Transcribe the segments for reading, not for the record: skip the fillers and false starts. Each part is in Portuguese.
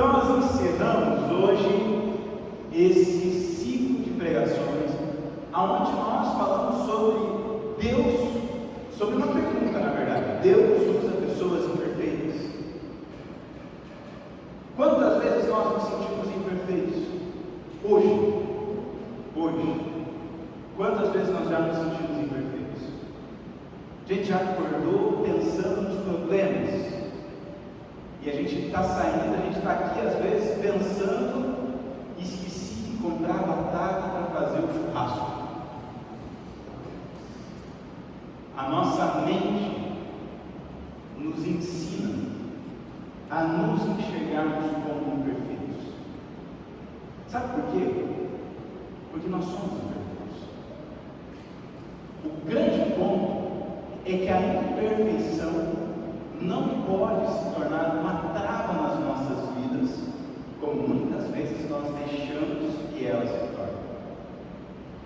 Então nós encerramos hoje esse ciclo de pregações, onde nós falamos sobre Deus, sobre uma pergunta, na verdade: Deus usa pessoas imperfeitas? Quantas vezes nós nos sentimos imperfeitos? Hoje. Quantas vezes nós já nos sentimos imperfeitos? A gente já acordou pensando nos problemas, e a gente está saindo, a gente está aqui às vezes pensando, esqueci de comprar batata para fazer o churrasco. A nossa mente nos ensina a nos enxergarmos como imperfeitos. Sabe por quê? Porque nós somos imperfeitos. O grande ponto é que a imperfeição não pode se tornar uma trava nas nossas vidas, como muitas vezes nós deixamos que ela se torne.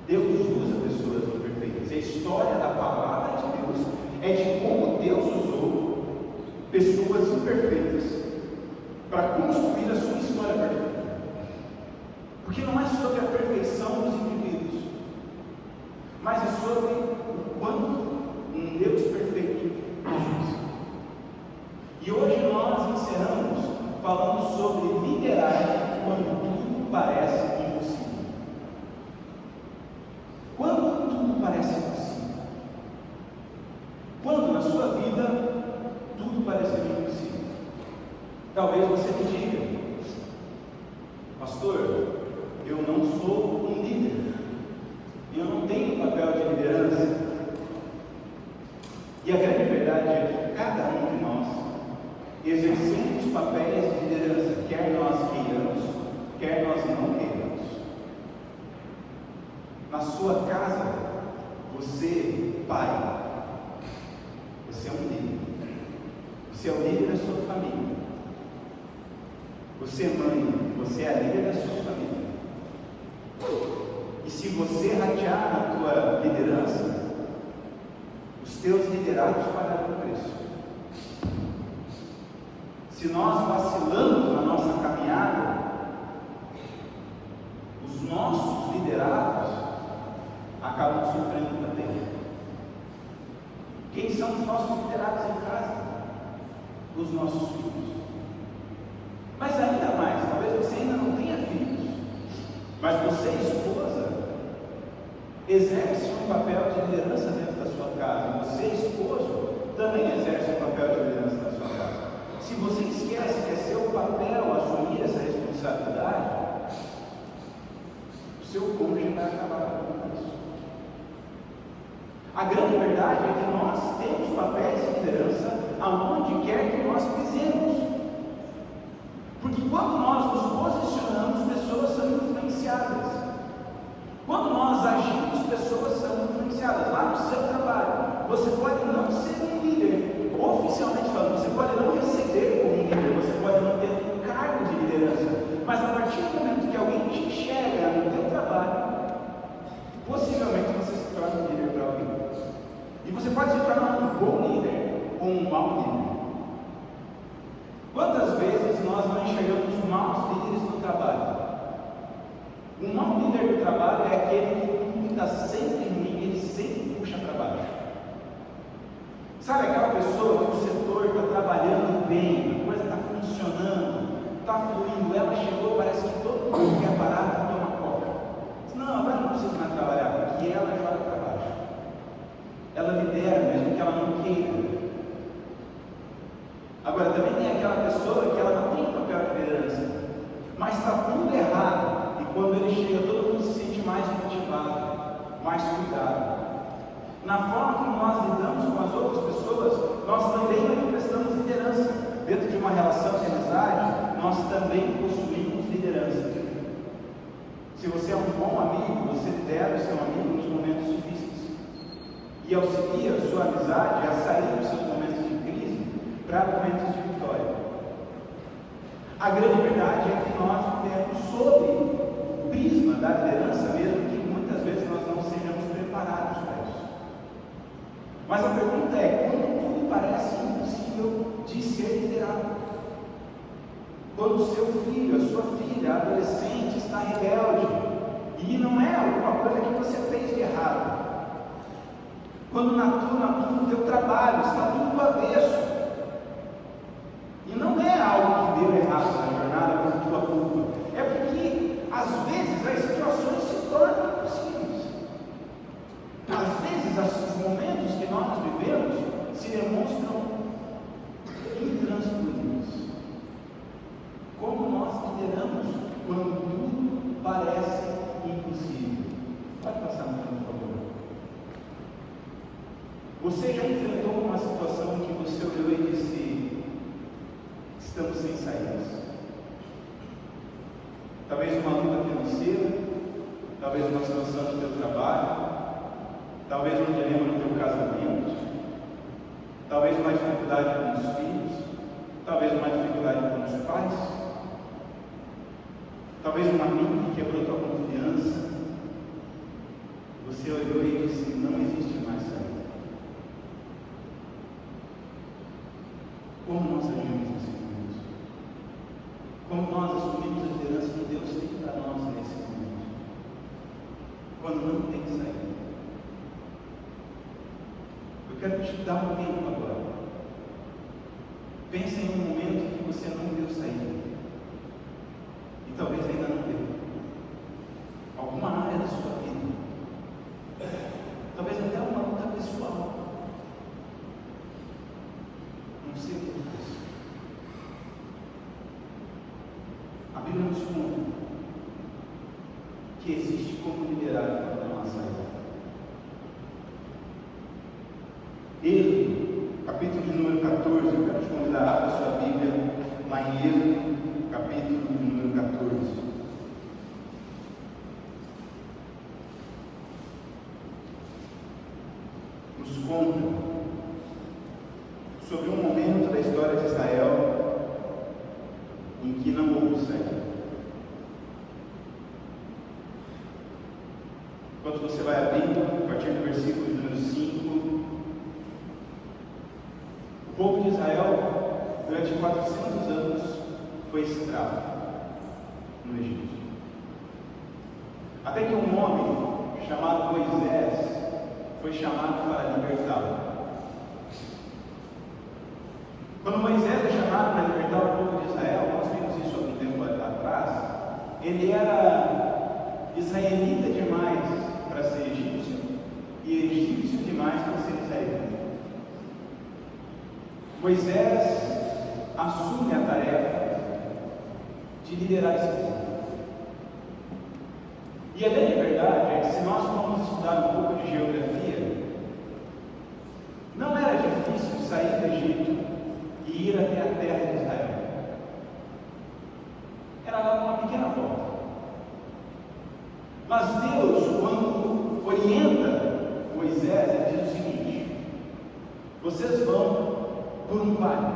Deus usa pessoas imperfeitas. A história da palavra de Deus é de como Deus usou pessoas imperfeitas para construir a sua história perfeita. Porque não é sobre a perfeição dos indivíduos, mas é sobre o quanto um Deus perfeito nos usa. E hoje nós encerramos falando sobre liderar quando tudo parece impossível. Quando tudo parece impossível? Quando na sua vida tudo parece impossível? Talvez você me diga: pastor, eu não sou um líder, eu não tenho papel de liderança. E a grande verdade é que cada um de nós exercemos papéis de liderança, quer nós queiramos, quer nós não queiramos. Na sua casa, você, pai, você é um líder. Você é o líder da sua família. Você, mãe, você é a líder da sua família. E se você ratear a tua liderança, os teus liderados pagarão o preço. Se nós vacilamos na nossa caminhada, os nossos liderados acabam sofrendo também. Quem são os nossos liderados em casa? Os nossos filhos. Mas ainda mais, talvez você ainda não tenha filhos, mas você, esposa, exerce um papel de liderança dentro da sua casa. Você, esposo, também exerce um papel de liderança na sua casa. Se você esquece que é seu papel assumir essa responsabilidade, o seu cônjuge vai acabar com isso. A grande verdade é que nós temos papéis de liderança aonde quer que nós pisemos. Porque quando nós nos posicionamos, pessoas são influenciadas. Quando nós agimos, pessoas são influenciadas. Lá no seu trabalho, você pode não ser um líder, oficialmente falando, você pode não receber como um líder, você pode não ter um cargo de liderança, mas a partir do momento que alguém te enxerga no teu trabalho, possivelmente você se torna um líder para alguém. E você pode se tornar um bom líder ou um mau líder. Quantas vezes nós não enxergamos maus líderes no trabalho? Um mau líder do trabalho é aquele que tudo está sempre ruim, ele sempre puxa para baixo. Sabe aquela pessoa que o setor está trabalhando bem, a coisa está funcionando, está fluindo, ela chegou, parece que todo mundo quer parar para tomar coca. Diz: não, agora não precisa mais trabalhar, porque ela joga para baixo. Ela lidera mesmo que ela não queira. Agora também tem aquela pessoa que ela não tem papel de liderança, mas está tudo errado, e quando ele chega todo mundo se sente mais motivado, mais cuidado. Na forma como nós lidamos com as outras pessoas, nós também manifestamos liderança. Dentro de uma relação de amizade, nós também possuímos liderança. Se você é um bom amigo, você lidera o seu amigo nos momentos difíceis e auxilia a sua amizade a sair dos seus momentos de crise para momentos de vitória. A grande verdade é que nós vivemos sob o prisma da liderança, mesmo que muitas vezes nós não sejamos preparados para isso. Mas a pergunta é: quando tudo parece impossível de ser liderado? quando o seu filho, a sua filha, adolescente, está rebelde, e não é alguma coisa que você fez de errado. Quando no teu trabalho está tudo avesso, e não é algo que deu errado na jornada por tua culpa, é porque às vezes as situações se tornam impossíveis. Às vezes os momentos que nós vivemos se demonstram intransponíveis. Como nós lideramos quando tudo parece impossível? Pode passar no por favor. Você já enfrentou uma situação em que você olhou e disse: estamos sem saídas? Talvez uma luta financeira, talvez uma situação no teu trabalho, talvez um dilema no teu casamento, talvez uma dificuldade com os filhos, talvez uma dificuldade com os pais, talvez um amigo que quebrou tua confiança. Você olhou e disse: não existe mais saída. Como nós agimos nesse momento? Como nós assumimos a liderança que Deus tem para nós nesse momento? Quando não tem saída. Eu quero te dar um tempo agora. Pensa em um momento que você não viu saída. E talvez ainda não deu. Alguma área da sua vida. Talvez até uma luta pessoal. Não sei o que eu fiz. A Bíblia nos conta que existe como liderar quando não há saída. Êxodo, capítulo de número 14, eu quero te convidar a abrir a sua Bíblia lá em Êxodo, capítulo de número 14. Nos conta sobre um momento da história de Israel em que não houve saída. Enquanto você vai abrindo, a partir do versículo de número 5, o povo de Israel, durante 400 anos, foi escravo no Egito. Até que um homem chamado Moisés foi chamado para libertá-lo. Quando Moisés é chamado para libertar o povo de Israel, nós vimos isso há um tempo atrás, ele era israelita demais para ser egípcio e egípcio demais para ser israelita. Moisés assume a tarefa de liderar esse povo. E a grande verdade é que, se nós formos estudar um pouco de geografia, não era difícil sair do Egito e ir até a terra de Israel. Era lá uma pequena volta. Mas Deus, quando orienta Moisés, ele diz o seguinte: vocês vão por um vale,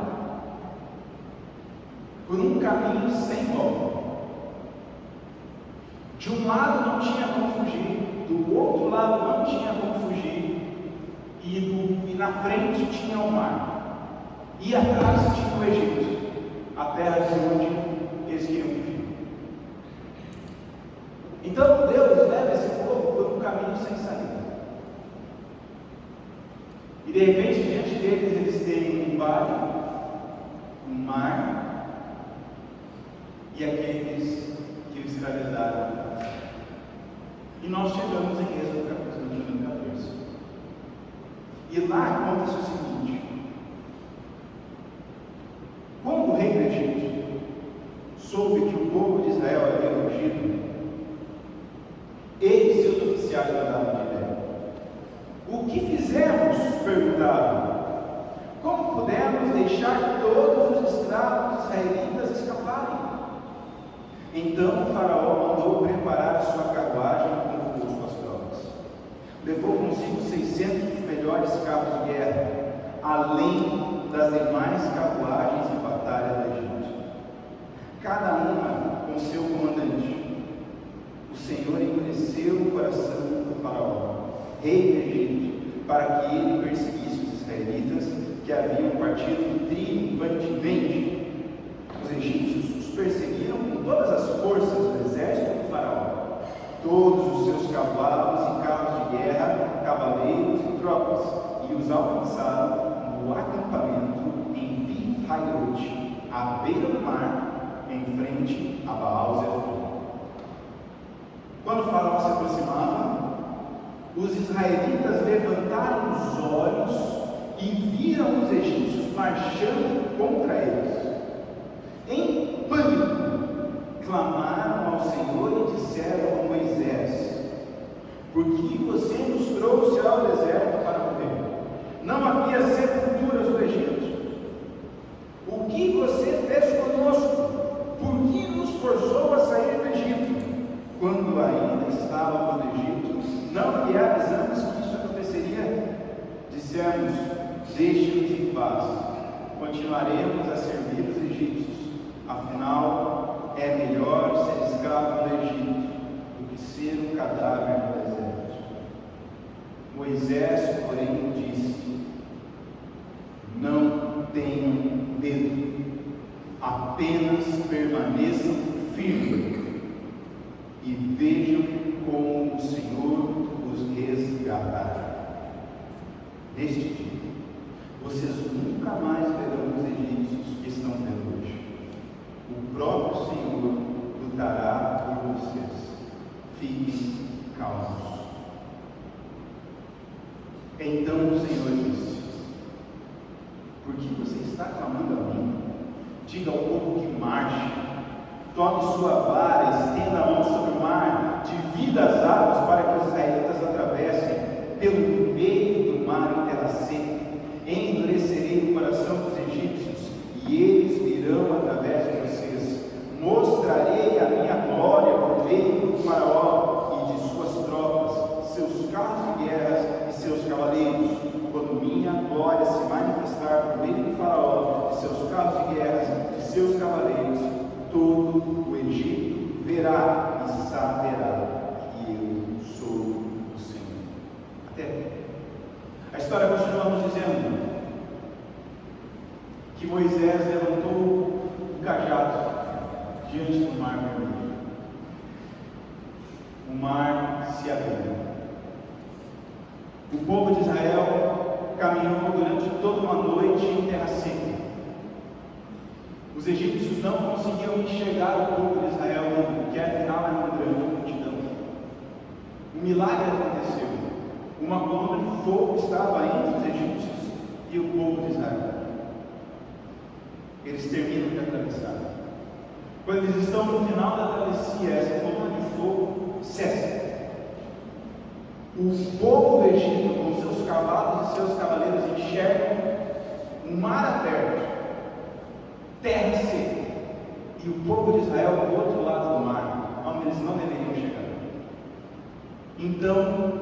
por um caminho sem volta. De um lado não tinha como fugir, do outro lado não tinha como fugir, e na frente tinha o mar. E atrás tinha o Egito, a terra de onde eles queriam fugir. Então Deus leva esse povo por um caminho sem saída. E de repente, diante deles, eles têm um vale, um mar, e aqueles que eles escravizaram. E nós chegamos em Êxodo, capítulo de número 14. E lá conta-se o seguinte: quando o rei do Egito soube que o povo de Israel havia fugido, ele e seus oficiais mandaram de ideia. O que fizemos? Perguntavam. Como pudemos deixar todos os escravos israelitas escaparem? Então o faraó mandou preparar a sua carruagem com suas tropas. Levou consigo 600 dos melhores carros de guerra, além das demais carruagens de batalha do Egito, cada uma com seu comandante. O Senhor endureceu o coração do faraó, rei do Egito, para que ele perseguisse os israelitas que haviam partido triunfantemente. Os egípcios os cavalos e carros de guerra, cavaleiros e tropas, e os alcançaram no acampamento em Pi-Hairot, à beira do mar, em frente a Baal-Zephon. Quando o faraó se aproximava, os israelitas levantaram os olhos e viram os egípcios marchando contra eles. Em pânico, clamaram ao Senhor e disseram a Moisés: por que você nos trouxe ao deserto para morrer? Não havia sepulturas no Egito. O que você fez conosco? Por que nos forçou a sair do Egito? Quando ainda estávamos no Egito, não lhe avisamos que isso aconteceria? Dissemos: deixe-nos em paz, continuaremos a servir os egípcios. Afinal, é melhor ser escravo no Egito do que ser um cadáver no deserto. Moisés, porém, disse: não tenham medo, apenas permaneçam firmes e vejam como o Senhor os resgatará. Neste dia, vocês nunca mais verão os egípcios que estão vendo hoje. O próprio Senhor lutará por vocês. Fiquem calmos. Então o Senhor disse: por que você está clamando a mim? Diga ao povo que marche. Tome sua vara, estenda a mão sobre o mar, divida as águas para que os israelitas atravessem pelo meio do mar em terra seca. Endurecerei o coração dos egípcios e eles virão através de vocês. Mostrarei a minha glória por meio do faraó e de suas tropas, seus carros de guerra e seus cavaleiros. Quando minha glória se manifestar por meio do faraó e seus carros de guerra e seus cavaleiros, todo o Egito verá e saberá que eu sou o Senhor. Até aqui. A história continua nos dizendo que Moisés levantou o cajado diante do mar vermelho. O mar se abriu. O povo de Israel caminhou durante toda uma noite em terra seca. Os egípcios não conseguiam enxergar o povo de Israel, porque afinal era uma grande multidão. Um milagre aconteceu. Uma coluna de fogo estava entre os egípcios e o povo de Israel. Eles terminam de atravessar. Quando eles estão no final da travessia, essa coluna de fogo cessa. O povo do Egito, com seus cavalos e seus cavaleiros, enxergam um mar aberto, terra seca, e o povo de Israel do outro lado do mar, onde eles não deveriam chegar. Então,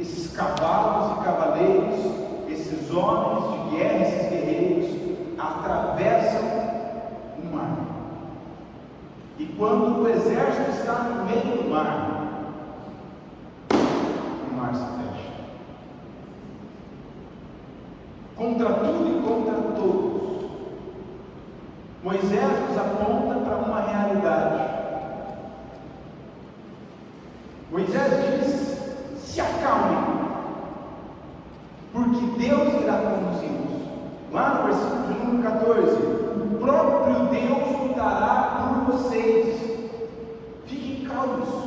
esses cavalos e cavaleiros, esses homens de guerra, esses guerreiros, atravessam o mar. E quando o exército está no meio do mar se fecha. Contra tudo e contra todos, Moisés nos aponta para uma realidade. Moisés diz: se acalmem, porque Deus irá conduzi-los. Lá no versículo de número 14, o próprio Deus lutará por vocês. Fiquem calmos.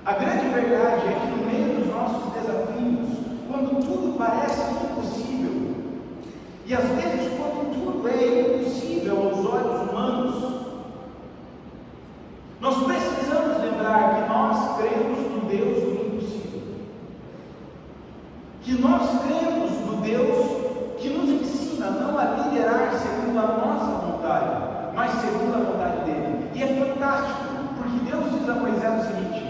A grande verdade é que no meio dos nossos desafios, quando tudo parece impossível, e às vezes quando tudo é impossível aos olhos humanos, nós precisamos lembrar que nós cremos no Deus do impossível, que nós cremos no Deus que nos ensina não a liderar segundo a nossa vontade, mas segundo a vontade dele. E é fantástico, porque Deus diz a Moisés o seguinte: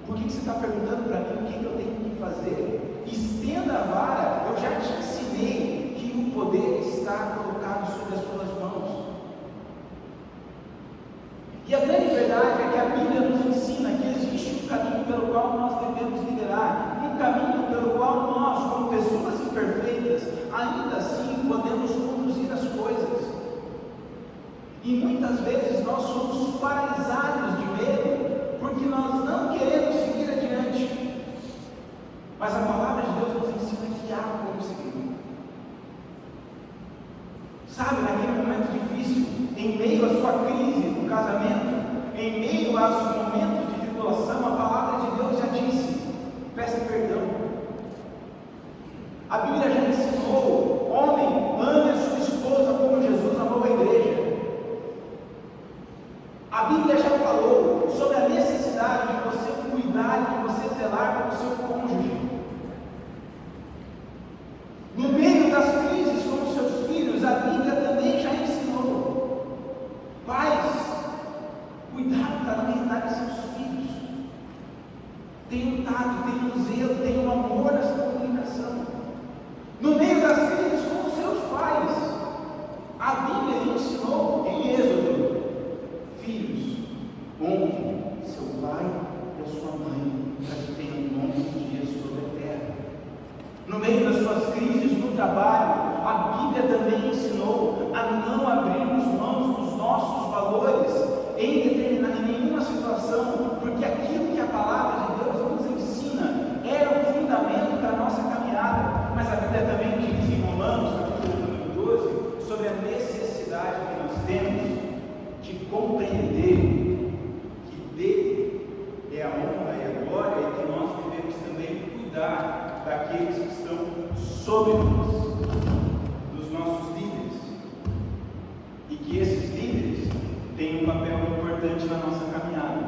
por que você está perguntando para mim o que eu tenho que fazer? Estenda a vara, eu já te ensinei que o poder está colocado sobre as suas mãos. E a grande verdade é que a Bíblia nos ensina que existe um caminho pelo qual nós devemos liderar, um caminho pelo qual nós, como pessoas imperfeitas, ainda assim podemos conduzir as coisas. E muitas vezes nós somos paralisados de medo, porque porque nós não queremos seguir adiante. Mas a palavra de Deus nos ensina que há como seguir. Sabe, naquele momento difícil, em meio à sua crise no casamento, em meio aos momentos de tribulação, a palavra de Deus já disse: peça perdão. A Bíblia já ensinou: homem, ame a sua esposa como Jesus amou a igreja. A Bíblia já falou sobre a necessidade de você cuidar, de você zelar pelo seu cônjuge. No meio das crises com os seus filhos, a Bíblia também já ensinou: pais, cuidado para não irritar seus filhos. Tenha um tato, tenha um zelo, tenha um amor nessa comunicação. No meio das crises com os seus pais, a Bíblia ensinou em Êxodo: filhos, honre seu pai e a sua mãe, para que tenham longos dias sobre a terra. No meio das suas crises no trabalho, a Bíblia também ensinou a não abrirmos mãos dos nossos valores em nenhuma situação, porque aquilo que a palavra de Deus nos ensina é o fundamento da nossa caminhada. Mas a Bíblia também diz em Romanos, capítulo 12, sobre a necessidade que nós temos de compreender que dele é a honra e a glória, e que nós devemos também cuidar daqueles que estão sobre nós, dos nossos líderes, e que esses líderes têm um papel importante na nossa caminhada.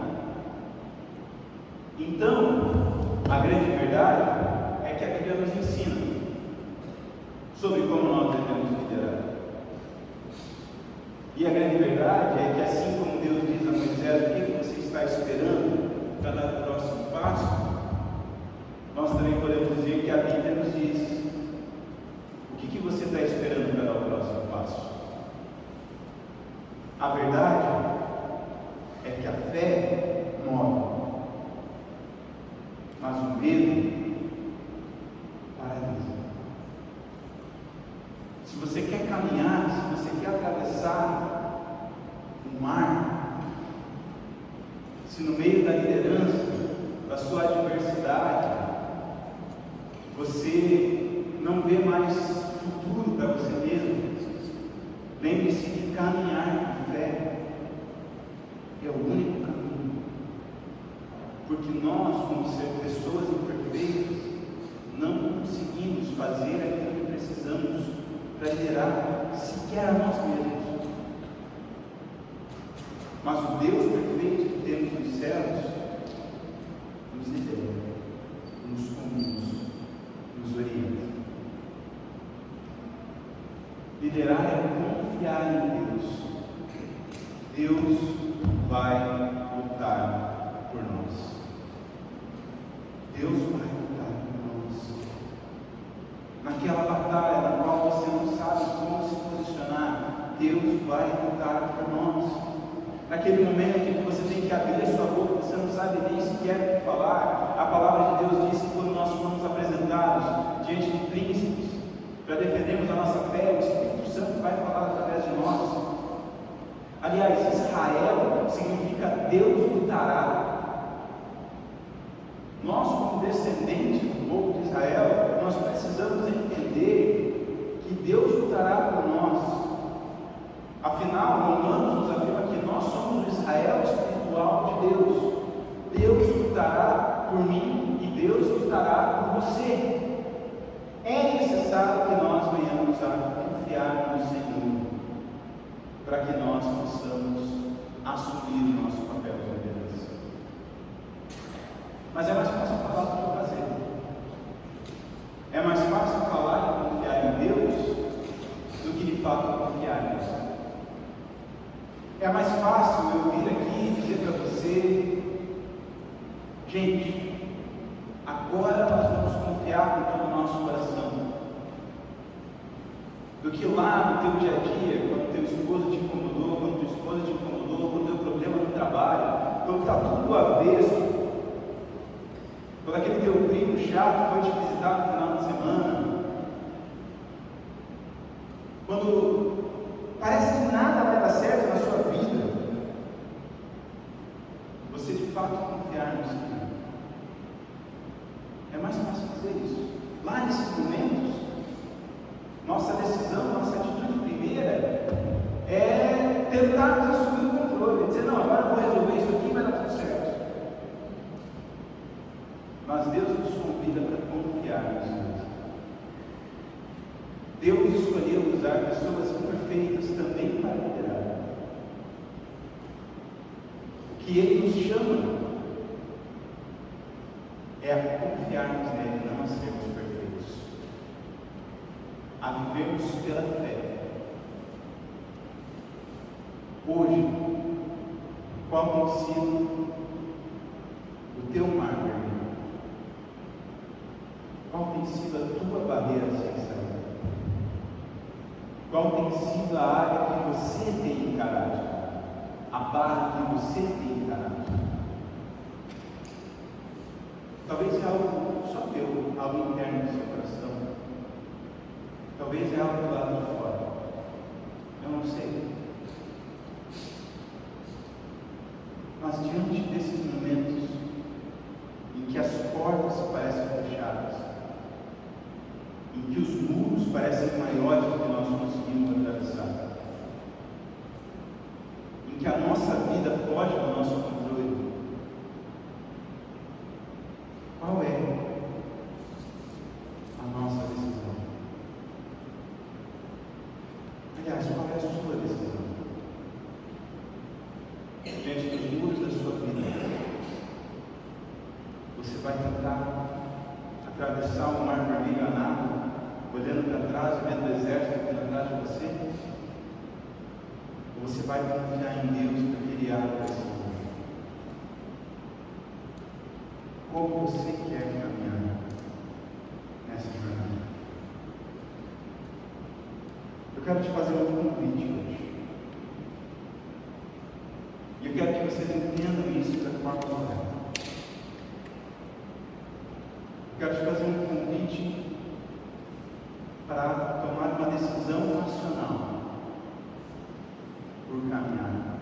Então, a grande verdade é que a Bíblia nos ensina sobre como nós devemos liderar. E a grande verdade é que, assim como Deus diz a Moisés: o que você está esperando para dar o próximo passo, nós também podemos dizer que a Bíblia nos diz: o que você está esperando para dar o próximo passo? A verdade é que a fé move, mas o medo paralisa. Se você quer caminhar, se você quer atravessar o mar, se no meio da liderança, da sua adversidade, você não vê mais futuro para você mesmo, lembre-se de caminhar com fé. É o único caminho, porque nós, como ser pessoas imperfeitas, não conseguimos fazer aquilo que precisamos para liderar sequer a nós mesmos. Mas o Deus perfeito que temos nos céus nos lidera, nos conduz, nos orienta. Liderar é confiar em Deus. Deus vai lutar por nós. Deus vai lutar por nós. Naquela batalha na qual você não sabe como se posicionar, Deus vai lutar por nós. Naquele momento em que você tem que abrir a sua boca, você não sabe nem sequer o que falar, a palavra de Deus diz que quando nós fomos apresentados diante de príncipes, para defendermos a nossa fé, o Espírito Santo vai falar através de nós. Aliás, Israel significa Deus lutará. Nós, como descendentes do povo de Israel, nós precisamos entender que Deus lutará por nós. Afinal, Romanos nos afirma que nós somos o Israel espiritual de Deus. Deus lutará por mim e Deus lutará por você. É necessário que nós venhamos a confiar no Senhor, para que nós possamos assumir o nosso papel de liderança. Mas é mais fácil falar do que fazer. É mais fácil falar e confiar em Deus do que de fato confiar em Deus. É mais fácil eu vir aqui e dizer para você: gente, agora nós vamos confiar com todo o nosso coração, do que lá no teu dia a dia, quando teu esposo te incomodou, quando tua esposa te incomodou, quando teu problema no trabalho, quando está tudo avesso, quando aquele teu primo chato foi te visitar no final de semana, quando parece que nada vai dar certo na sua vida, você de fato confiar no Senhor. É mais fácil dizer isso. Lá nesses momentos, nossa decisão, nossa atitude primeira é tentar assumir o controle, dizer, não, agora eu vou resolver isso aqui e vai dar tudo certo. Mas Deus nos convida para confiar no Senhor. Deus escolheu usar pessoas imperfeitas também para liderar. O que Ele nos chama é a confiarmos nele, não a sermos perfeitos, a vivermos pela fé. Hoje, qual tem sido o teu mar vermelho? Qual tem sido a tua barreira sem saída? Qual tem sido a área que você tem encarado? A barra que você tem encarado? Talvez é algo só teu, algo interno do seu coração. Talvez é algo do lado de fora. Eu não sei. Mas diante desses momentos em que as portas parecem fechadas, em que os muros parecem maiores do que nós conseguimos atravessar, em que a nossa vida foge do nosso controle, qual é a nossa decisão? Aliás, qual é a sua decisão? Diante dos muros da sua vida, você vai tentar atravessar o mar vermelho a nado, olhando para trás, vendo o exército vindo atrás de você? Ou você vai confiar em Deus para criar para esse mundo? Como você quer caminhar nessa jornada? Eu quero te fazer um convite hoje. E eu quero que vocês entendam isso da forma correta. Eu quero te fazer um convite para tomar uma decisão racional por caminhar.